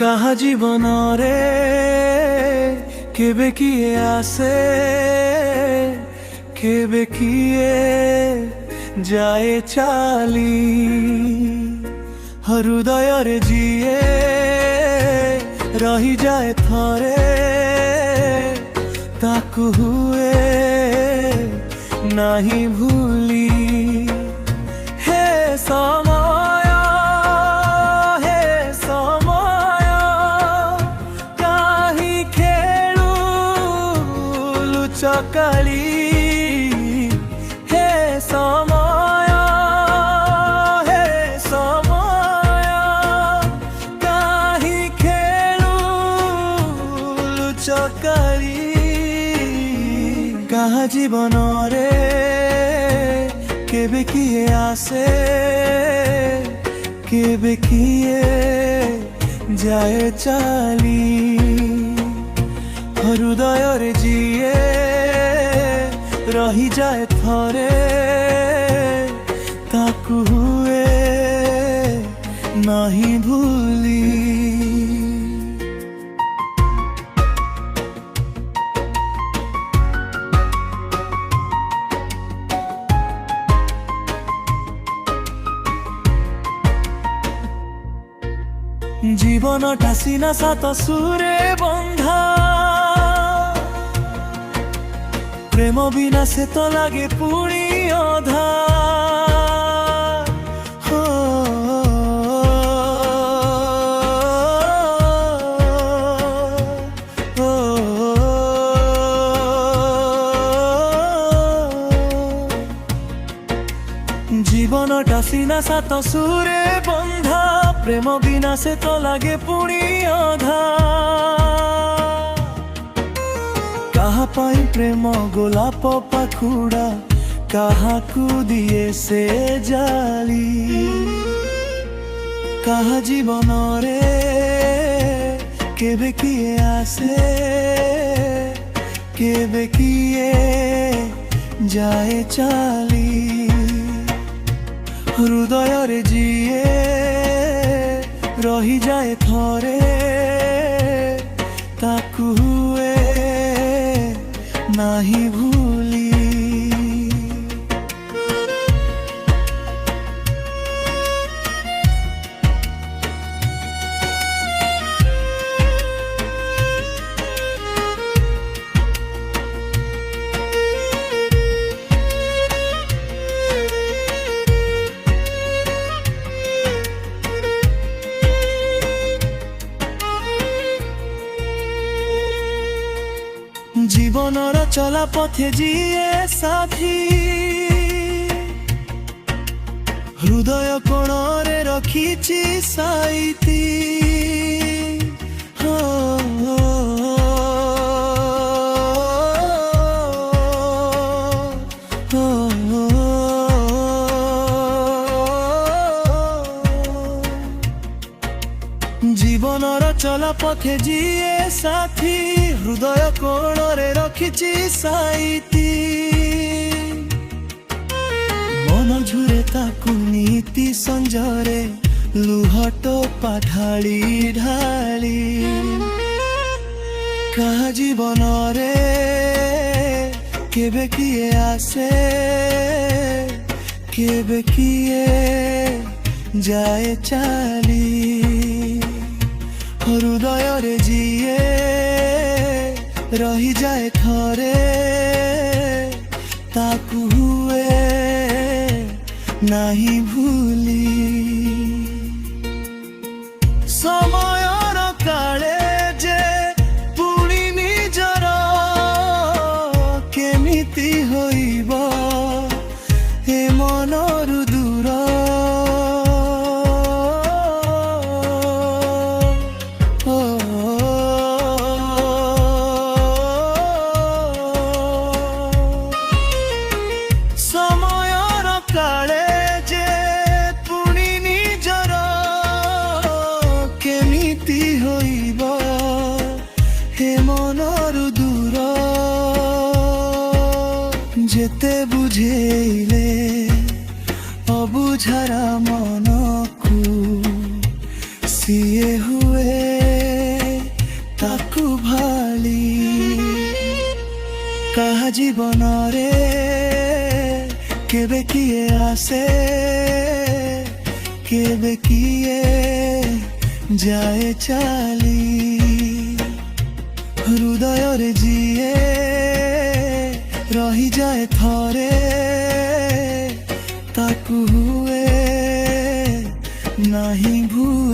কাহা জীবনরে কেবে কিয়ে আসে কেবে কিয়ে যায় চালি হৃদয়রে জিয়ে রহি যায় থরে তাকু হুয়ে নাহি ভুলি হে সময় হে সময় কাহি খেলু লুচকালি হে সময় হে সময় কাহি খেলু লুচকালি কাহা জীবনরে কেবে কিয়ে আসে কেবে কিয়ে যায় চালি হৃদয়রে জিয়ে রহি যায় থরে তাকু হুয়ে নাহি ভুলি জীবনটা সিনা সাত সুরে বন্ধা প্রেম বিনা সে তো লাগে পুরি অধা জীবনটা সিনা সাত সুরে বন্ধা প্রেম বিনা সে তো লাগে পুরি অধা কাহা পাই প্রেম গোলাপ পাখুড়া কাহাকু দিয়ে সে জালি কাহা জীবনরে কেবে কিয়ে আসে কেবে কিয়ে যায় চালি হৃদয়রে জিয়ে রহি যায় থরে তাকু হুয়ে নাহি ভুলি জীবনর চলা পথে জিয়ে সাথী হৃদয় কোণরে রখিছি সাইতি জীবনর চলা পথে জিয়ে সাথী হৃদয় কোণরে রখিছি সাইতি মন ঝুরে তাকু নীতি সঞ্জরে লুহট পাঢাଳି ঢাଳି কাহা জীবনরে কেবে কিয়ে আসে কেবে কিয়ে যায় চালি হৃদয়রে জিয়ে রহি যায় থরে তাকু হুয়ে নাহি ভুলি সময়র কালে যে পুଣି নিজর কেমিতি হইব এ মনরু দূর যেতে বুঝেইলে অবুঝারা মনকু সিয়ে হুয়ে ଜୀବନରେ କେବେ କିଏ ଆସେ କେବେ କିଏ ଯାଏ ଚାଲି ହୃଦୟରେ ଯିଏ ରହିଯାଏ ଥରେ ତାକୁ ହୁଏ ନାହିଁ ଭୁଲି।